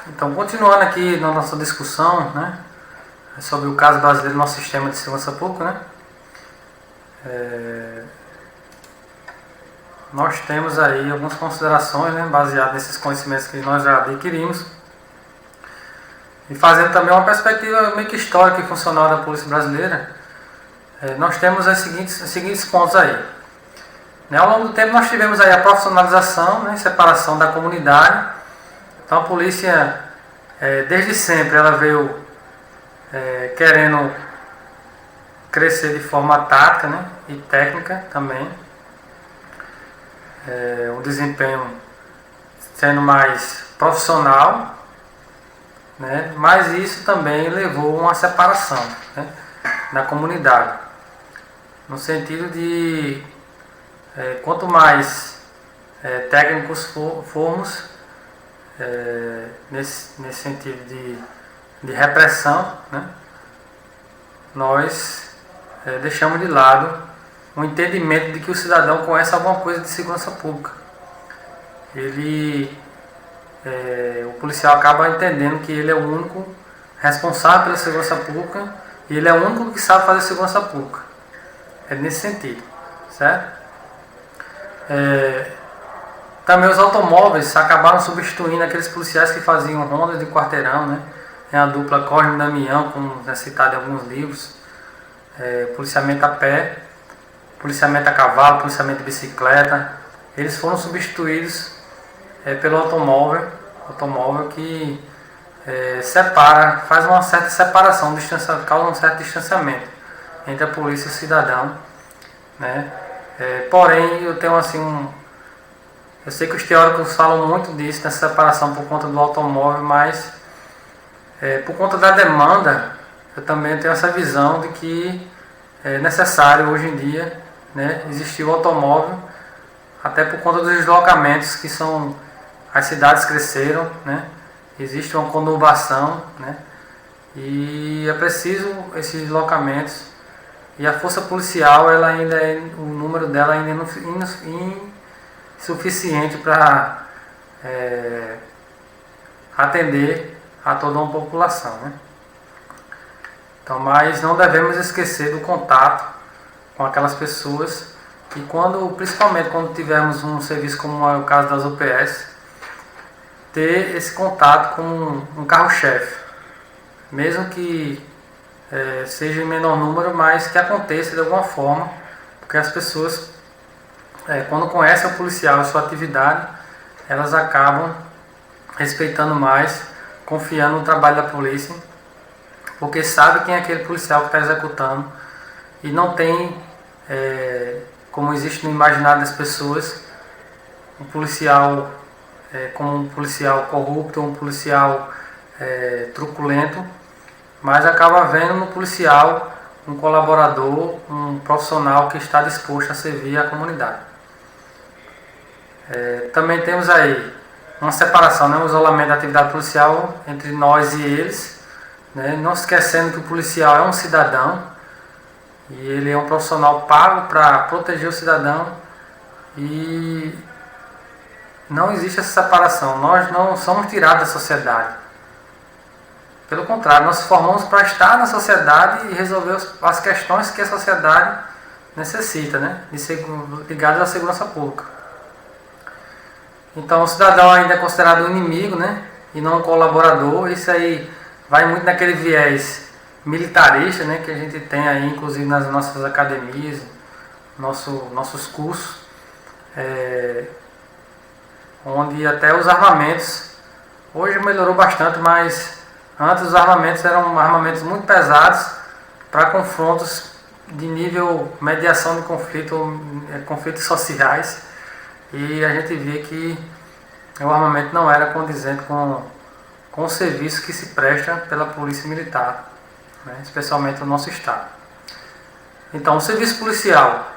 Então, continuando aqui na nossa discussão, né, sobre o caso brasileiro no nosso sistema de segurança pública, né, nós temos aí algumas considerações, né, baseadas nesses conhecimentos que nós já adquirimos e fazendo também uma perspectiva meio que histórica e funcional da polícia brasileira. Nós temos os seguintes pontos aí. Ao longo do tempo nós tivemos aí a profissionalização, né, separação da comunidade. Então a polícia, desde sempre, ela veio querendo crescer de forma tática, né, e técnica também. O desempenho sendo mais profissional, né, mas isso também levou a uma separação, né, da comunidade. No sentido de quanto mais técnicos formos nesse sentido de repressão, né, nós deixamos de lado o entendimento de que o cidadão conhece alguma coisa de segurança pública. O policial acaba entendendo que ele é o único responsável pela segurança pública e ele é o único que sabe fazer segurança pública. É nesse sentido, certo? Também os automóveis acabaram substituindo aqueles policiais que faziam rondas de quarteirão, né? A dupla Cosme e Damião, como é citado em alguns livros, policiamento a pé, policiamento a cavalo, policiamento de bicicleta. Eles foram substituídos pelo automóvel que faz uma certa separação, causa um certo distanciamento entre a polícia e o cidadão, né? Porém, eu tenho assim eu sei que os teóricos falam muito disso, dessa separação por conta do automóvel, mas por conta da demanda, eu também tenho essa visão de que é necessário hoje em dia, né, existir o automóvel, até por conta dos deslocamentos que são, as cidades cresceram, né, existe uma conurbação, né, e é preciso esses deslocamentos, e a força policial, ela ainda o número dela ainda é insuficiente para atender a toda uma população, né? Então, mas não devemos esquecer do contato com aquelas pessoas que principalmente quando tivermos um serviço como é o caso das UPS, ter esse contato com um carro-chefe, mesmo que seja em menor número, mas que aconteça de alguma forma, porque as pessoas, quando conhecem o policial e sua atividade, elas acabam respeitando mais, confiando no trabalho da polícia, porque sabe quem é aquele policial que está executando e não tem, como existe no imaginário das pessoas, um policial como um policial corrupto, um policial truculento, mas acaba vendo no policial um colaborador, um profissional que está disposto a servir a comunidade. Também temos aí uma separação, né, um isolamento da atividade policial entre nós e eles, né, não esquecendo que o policial é um cidadão e ele é um profissional pago para proteger o cidadão e não existe essa separação. Nós não somos tirados da sociedade. Pelo contrário, nós formamos para estar na sociedade e resolver as questões que a sociedade necessita, né, ligadas à segurança pública. Então o cidadão ainda é considerado um inimigo, né, e não um colaborador. Isso aí vai muito naquele viés militarista, né, que a gente tem aí, inclusive nas nossas academias, nossos cursos, onde até os armamentos, hoje melhorou bastante, mas antes os armamentos eram armamentos muito pesados para confrontos de nível mediação de conflitos sociais, e a gente via que o armamento não era condizente com o serviço que se presta pela polícia militar, né, especialmente no nosso estado. Então, o serviço policial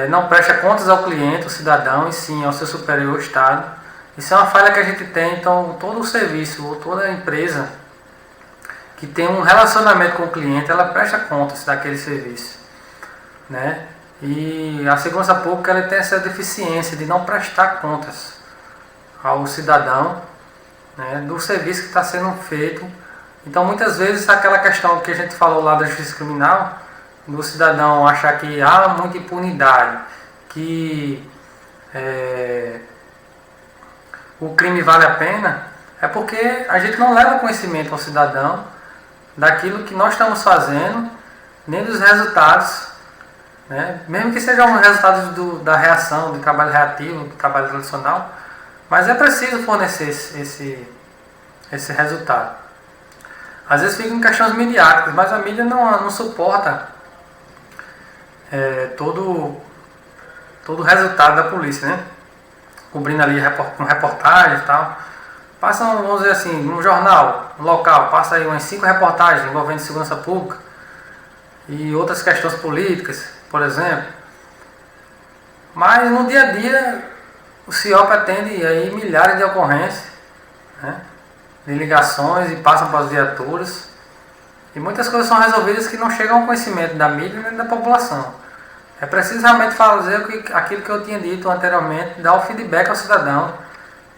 não presta contas ao cliente, ao cidadão, e sim ao seu superior estado. Isso é uma falha que a gente tem. Então, todo o serviço ou toda empresa que tem um relacionamento com o cliente, ela presta contas daquele serviço, né? E a segurança pública, ela tem essa deficiência de não prestar contas ao cidadão né, do serviço que está sendo feito. Então muitas vezes aquela questão que a gente falou lá da justiça criminal, do cidadão achar que há muita impunidade, que o crime vale a pena, é porque a gente não leva conhecimento ao cidadão daquilo que nós estamos fazendo, nem dos resultados, né? Mesmo que sejam os resultados da reação, do trabalho reativo, do trabalho tradicional, mas é preciso fornecer esse resultado. Às vezes ficam questões midiáticas, mas a mídia não suporta todo o resultado da polícia, né? Cobrindo ali com reportagens e tal. Passam, vamos dizer assim, num jornal, um local, passa aí umas 5 reportagens envolvendo segurança pública e outras questões políticas, por exemplo. Mas no dia a dia o CIOP atende aí milhares de ocorrências, né, de ligações e passam para as viaturas. E muitas coisas são resolvidas que não chegam ao conhecimento da mídia nem da população. É preciso realmente fazer aquilo que eu tinha dito anteriormente, dar o feedback ao cidadão.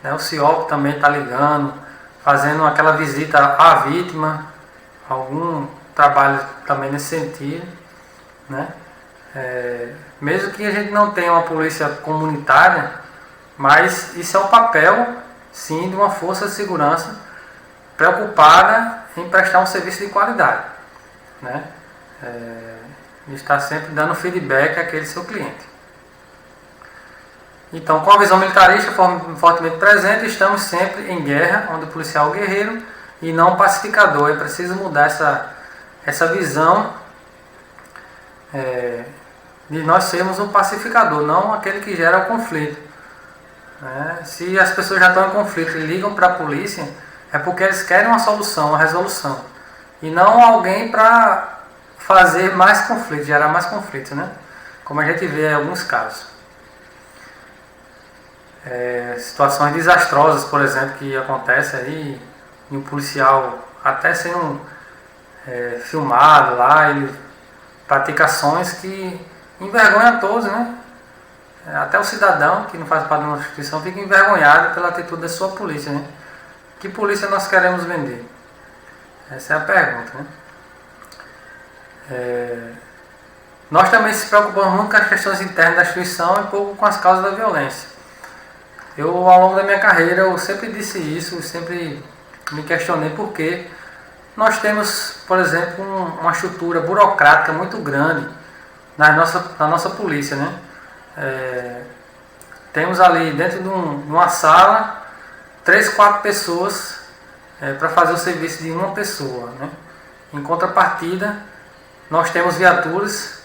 Né? O CIOP também está ligando, fazendo aquela visita à vítima, algum trabalho também nesse sentido. Né? Mesmo que a gente não tenha uma polícia comunitária, mas isso é um papel, sim, de uma força de segurança preocupada em prestar um serviço de qualidade. Né? E está sempre dando feedback àquele seu cliente. Então, com a visão militarista fortemente presente, estamos sempre em guerra, onde o policial é o guerreiro e não o pacificador. É preciso mudar essa visão de nós sermos um pacificador, não aquele que gera o conflito. Se as pessoas já estão em conflito e ligam para a polícia, é porque eles querem uma solução, uma resolução. E não alguém para fazer mais conflitos, gerar mais conflitos, né? Como a gente vê em alguns casos. Situações desastrosas, por exemplo, que acontecem aí, e um policial até sendo filmado lá, ele pratica ações que envergonham a todos, né? Até o cidadão que não faz parte de uma instituição fica envergonhado pela atitude da sua polícia, né? Que polícia nós queremos vender? Essa é a pergunta, né? Nós também se preocupamos muito com as questões internas da instituição e pouco com as causas da violência. Eu, ao longo da minha carreira, eu sempre disse isso, eu sempre me questionei por que nós temos, por exemplo, uma estrutura burocrática muito grande na nossa polícia, né? Temos ali dentro de uma sala 3, 4 pessoas para fazer o serviço de uma pessoa, né? Em contrapartida, nós temos viaturas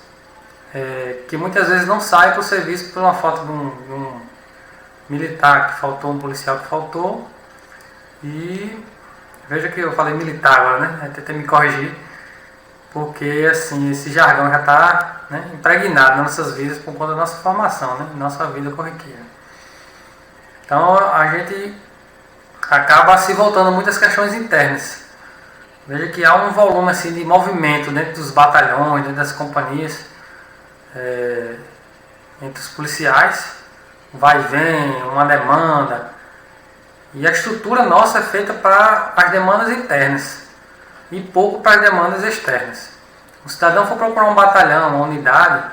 que muitas vezes não saem para o serviço por uma falta de um militar que faltou, um policial que faltou. E veja que eu falei militar agora, né? Tentei me corrigir, porque assim, esse jargão já está, né, impregnado nas nossas vidas por conta da nossa formação, né, nossa vida corriqueira. Então a gente acaba se voltando a muitas questões internas. Veja que há um volume assim, de movimento dentro dos batalhões, dentro das companhias, entre os policiais, vai e vem, uma demanda. E a estrutura nossa é feita para as demandas internas e pouco para as demandas externas. O cidadão for procurar um batalhão, uma unidade,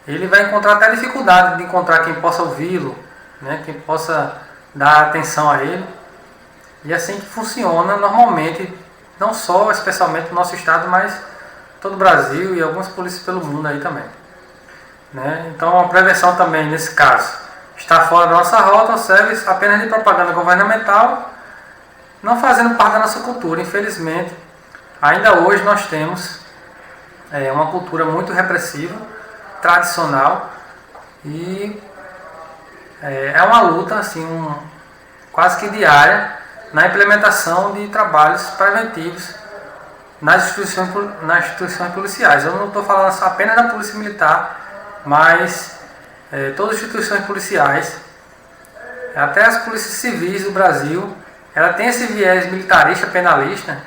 ele vai encontrar até dificuldade de encontrar quem possa ouvi-lo, né, quem possa dar atenção a ele. E é assim que funciona normalmente, não só especialmente no nosso estado, mas todo o Brasil e algumas polícias pelo mundo aí também. Né? Então a prevenção também, nesse caso, está fora da nossa rota, serve apenas de propaganda governamental, não fazendo parte da nossa cultura. Infelizmente, ainda hoje nós temos uma cultura muito repressiva, tradicional, e é uma luta assim, quase que diária na implementação de trabalhos preventivos nas instituições policiais. Eu não estou falando apenas da Polícia Militar, mas todas as instituições policiais, até as polícias civis do Brasil, ela tem esse viés militarista, penalista,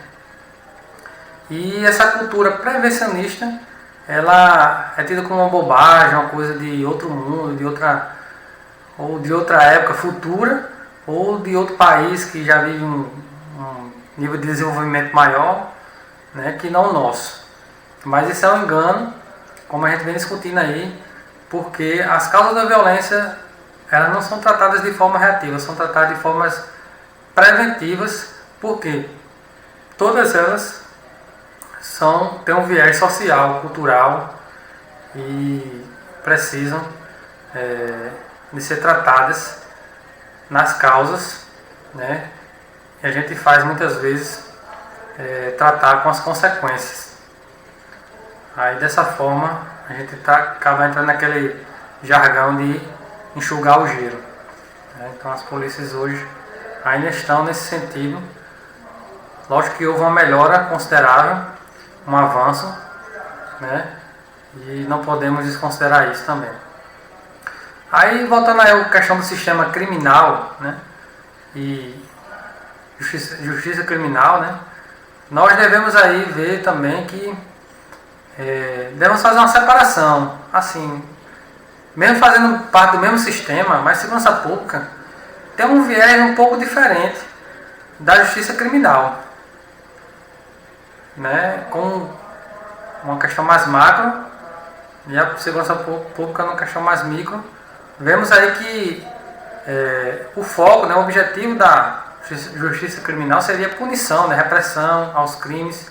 e essa cultura prevencionista, ela é tida como uma bobagem, uma coisa de outro mundo, de outra época futura, ou de outro país que já vive um nível de desenvolvimento maior, né, que não o nosso. Mas isso é um engano, como a gente vem discutindo aí, porque as causas da violência, elas não são tratadas de forma reativa, são tratadas de formas preventivas, porque todas elas têm um viés social, cultural e precisam de ser tratadas nas causas, né? E a gente faz muitas vezes tratar com as consequências. Aí dessa forma a gente acaba entrando naquele jargão de enxugar o gelo, né? Então as polícias hoje ainda estão nesse sentido. Lógico que houve uma melhora considerável, um avanço, né? E não podemos desconsiderar isso também. Aí voltando aí à questão do sistema criminal, né? E justiça criminal, né? Nós devemos aí ver também que devemos fazer uma separação, assim, mesmo fazendo parte do mesmo sistema, mas segurança pública tem um viés um pouco diferente da justiça criminal, né? Com uma questão mais macro e a segurança pública numa questão mais micro. Vemos aí que o foco, né, o objetivo da justiça criminal seria a punição, né, repressão aos crimes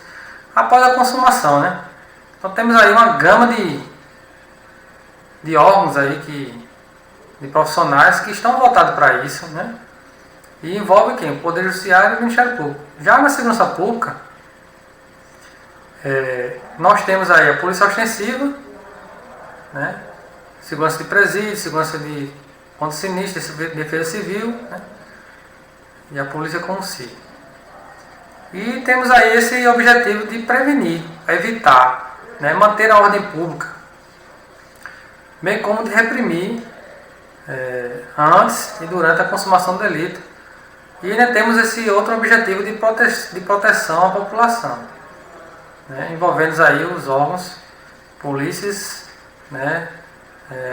após a consumação, né? Então temos aí uma gama de órgãos aí de profissionais que estão voltados para isso, né? E envolve quem? O Poder Judiciário e o Ministério Público. Já na segurança pública, nós temos aí a Polícia Ostensiva, né? Segurança de presídio, segurança de contra sinistro, defesa civil, né? E a polícia como si. E temos aí esse objetivo de prevenir, evitar, né? Manter a ordem pública, bem como de reprimir antes e durante a consumação do delito. E ainda temos esse outro objetivo de proteção à população, né? Envolvendo aí os órgãos, polícias, né?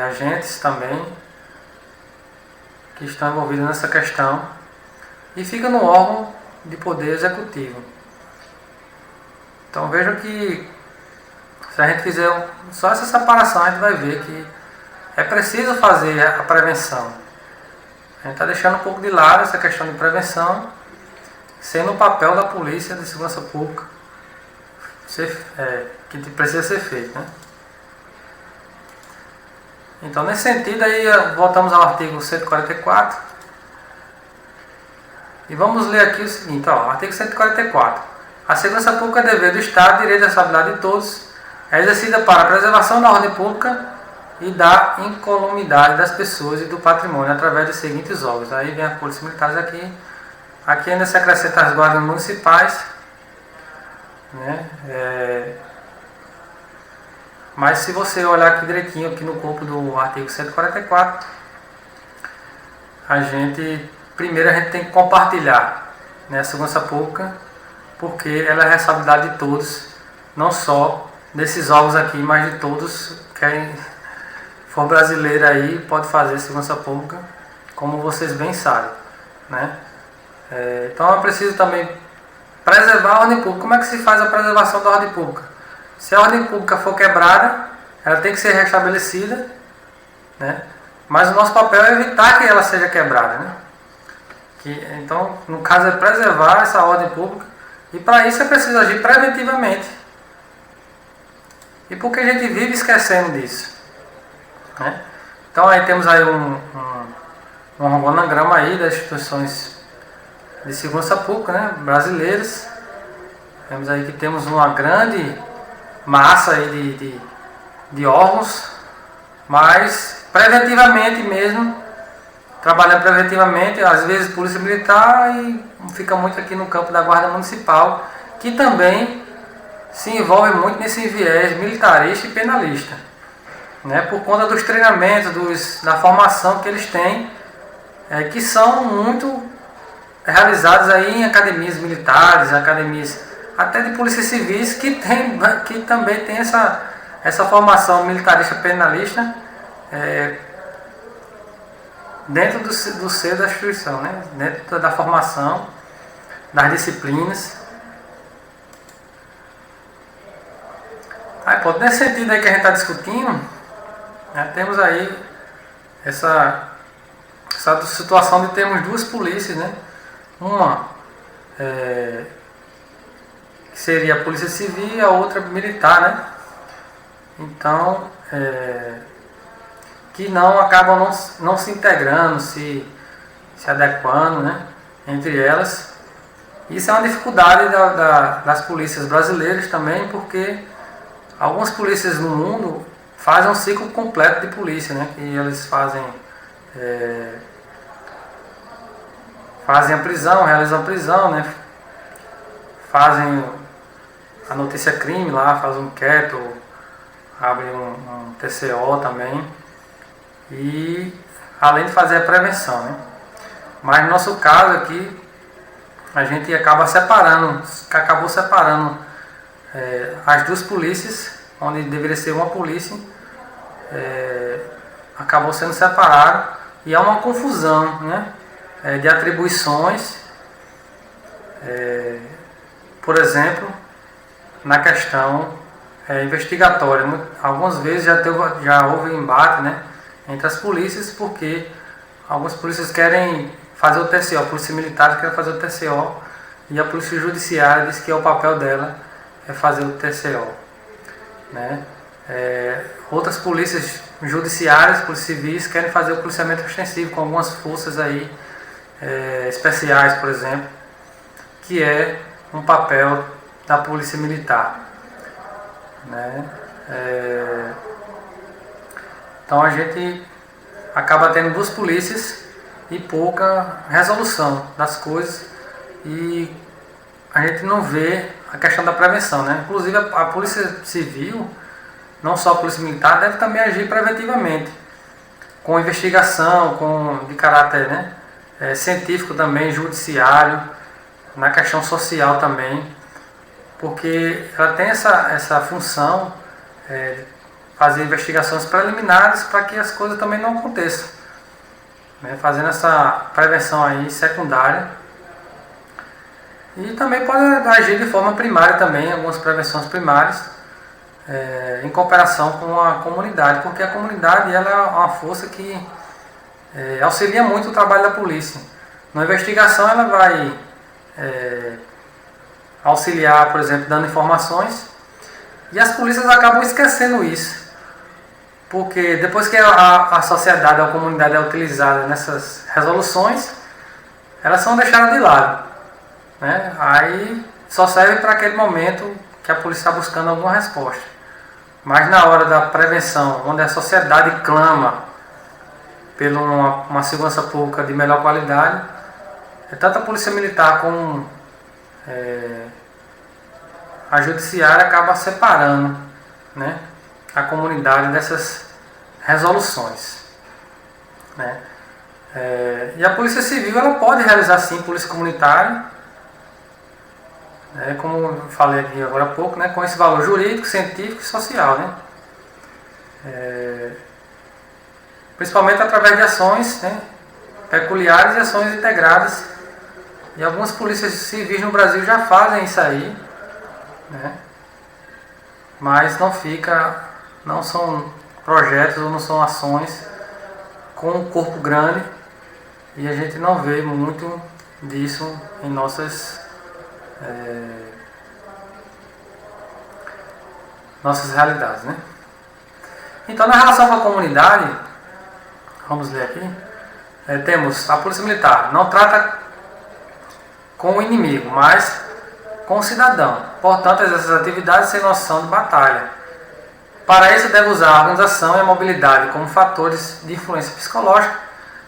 Agentes também que estão envolvidos nessa questão, e fica no órgão de poder executivo. Então veja que se a gente fizer só essa separação, a gente vai ver que é preciso fazer a prevenção. A gente está deixando um pouco de lado essa questão de prevenção, sendo o papel da polícia de segurança pública que precisa ser feito, né? Então, nesse sentido, aí voltamos ao artigo 144 e vamos ler aqui o seguinte, artigo 144. A segurança pública é dever do Estado, direito e responsabilidade de todos, é exercida para a preservação da ordem pública e da incolumidade das pessoas e do patrimônio através dos seguintes órgãos. Aí vem a Polícia Militar aqui ainda se acrescenta as guardas municipais, né? Mas se você olhar aqui direitinho, aqui no corpo do artigo 144, primeiro a gente tem que compartilhar, né, a segurança pública, porque ela é responsabilidade de todos, não só desses órgãos aqui, mas de todos. Quem for brasileiro aí pode fazer segurança pública, como vocês bem sabem, né? Então é preciso também preservar a ordem pública. Como é que se faz a preservação da ordem pública? Se a ordem pública for quebrada, ela tem que ser restabelecida, né? Mas o nosso papel é evitar que ela seja quebrada, né? Então, no caso, é preservar essa ordem pública, e para isso é preciso agir preventivamente. E por que a gente vive esquecendo disso, né? Então aí temos aí um organograma aí das instituições de segurança pública, né, brasileiras. Vemos aí que temos uma grande massa aí de órgãos, mas preventivamente mesmo, trabalhando preventivamente, às vezes Polícia Militar, e fica muito aqui no campo da Guarda Municipal, que também se envolve muito nesse viés militarista e penalista, né, por conta dos treinamentos, da formação que eles têm, que são muito realizados aí em academias militares, academias até de polícias civis, que também tem essa formação militarista penalista, dentro do ser da instituição, né? Dentro da formação, das disciplinas. Aí, pô, nesse sentido aí que a gente está discutindo, né, temos aí essa situação de termos duas polícias, né? Uma que seria a polícia civil e a outra militar, né? Então, que não acabam não se integrando, se adequando, né, entre elas. Isso é uma dificuldade das polícias brasileiras também, porque algumas polícias no mundo fazem um ciclo completo de polícia, né, que eles fazem a prisão, realizam a prisão, né, fazem a notícia crime lá, fazem um inquérito, abrem um TCO também, e além de fazer a prevenção, né. Mas no nosso caso aqui, a gente acabou separando as duas polícias, onde deveria ser uma polícia, acabou sendo separado, e há uma confusão, né, de atribuições, por exemplo, na questão investigatória. Algumas vezes já houve embate, né, entre as polícias, porque algumas polícias querem fazer o TCO, a polícia militar quer fazer o TCO, e a polícia judiciária diz que é o papel dela fazer o TCO, né? Outras polícias judiciárias, polícias civis, querem fazer o policiamento ostensivo com algumas forças aí especiais, por exemplo, que é um papel da polícia militar, né? Então a gente acaba tendo duas polícias e pouca resolução das coisas, e a gente não vê a questão da prevenção, né? Inclusive a polícia civil, não só a polícia militar, deve também agir preventivamente, com investigação, de caráter, né, científico também, judiciário, na questão social também, porque ela tem essa função de fazer investigações preliminares para que as coisas também não aconteçam, né, fazendo essa prevenção aí secundária. E também pode agir de forma primária também, algumas prevenções primárias, em cooperação com a comunidade, porque a comunidade ela é uma força que auxilia muito o trabalho da polícia. Na investigação ela vai auxiliar, por exemplo, dando informações, e as polícias acabam esquecendo isso, porque depois que a sociedade, a comunidade é utilizada nessas resoluções, elas são deixadas de lado, né? Aí só serve para aquele momento que a polícia está buscando alguma resposta. Mas na hora da prevenção, onde a sociedade clama por uma segurança pública de melhor qualidade, tanto a polícia militar como a judiciária acaba separando, né, a comunidade dessas resoluções, né. E a polícia civil ela pode realizar sim polícia comunitária, como eu falei aqui agora há pouco, né, com esse valor jurídico, científico e social, né, principalmente através de ações, né, peculiares e ações integradas. E algumas polícias civis no Brasil já fazem isso aí, né, mas não são projetos ou não são ações com um corpo grande, e a gente não vê muito disso em nossas realidades, né? Então, na relação com a comunidade, vamos ler aqui, temos a polícia militar, não trata com o inimigo, mas com o cidadão, portanto exerce as atividades sem noção de batalha. Para isso deve usar a organização e a mobilidade como fatores de influência psicológica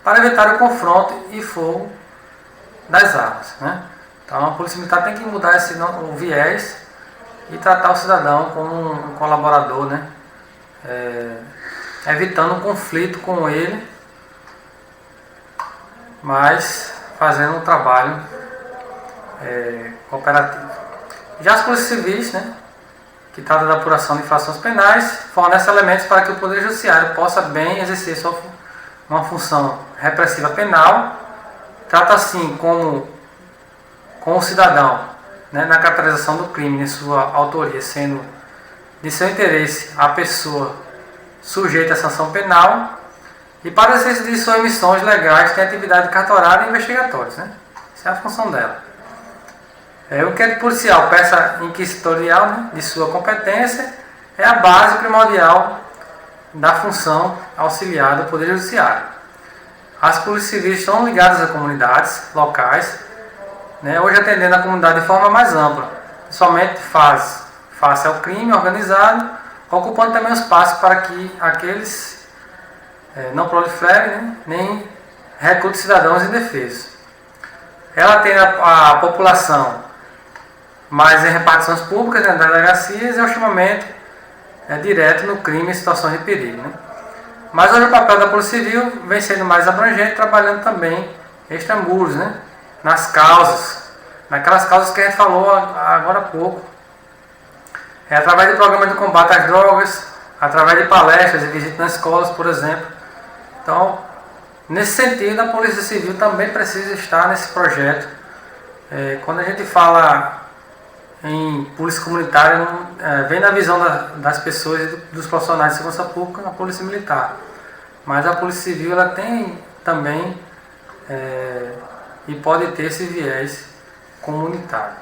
para evitar o confronto e fogo das armas, né? Então a polícia militar tem que mudar o viés e tratar o cidadão como um colaborador, né? Evitando um conflito com ele, mas fazendo um trabalho cooperativo. Já as polícias civis, né, que tratam da apuração de infrações penais, fornecem elementos para que o Poder Judiciário possa bem exercer uma função repressiva penal, trata assim como o cidadão, né, na caracterização do crime, em sua autoria, sendo de seu interesse a pessoa sujeita à sanção penal, e para o exercício de suas missões legais tem atividade cartorária e investigatórias, né? Essa é a função dela. O inquérito policial, peça inquisitorial, né, de sua competência, é a base primordial da função auxiliar do Poder Judiciário. As polícias civis estão ligadas a comunidades locais, né, hoje atendendo a comunidade de forma mais ampla, somente face ao crime organizado, ocupando também o espaço para que aqueles não proliferem, né, nem recrutem cidadãos indefesos. Ela tem a população mais em repartições públicas, né, das delegacias, e o chamamento direto no crime em situações de perigo, né. Mas hoje o papel da Polícia Civil vem sendo mais abrangente, trabalhando também extramuros, né, nas causas, naquelas causas que a gente falou agora há pouco, através do programa de combate às drogas, através de palestras e visitas nas escolas, por exemplo. Então, nesse sentido, a Polícia Civil também precisa estar nesse projeto. Quando a gente fala em polícia comunitária, vem na visão das pessoas e dos profissionais de segurança pública a Polícia Militar. Mas a Polícia Civil ela tem também e pode ter esse viés comunitário.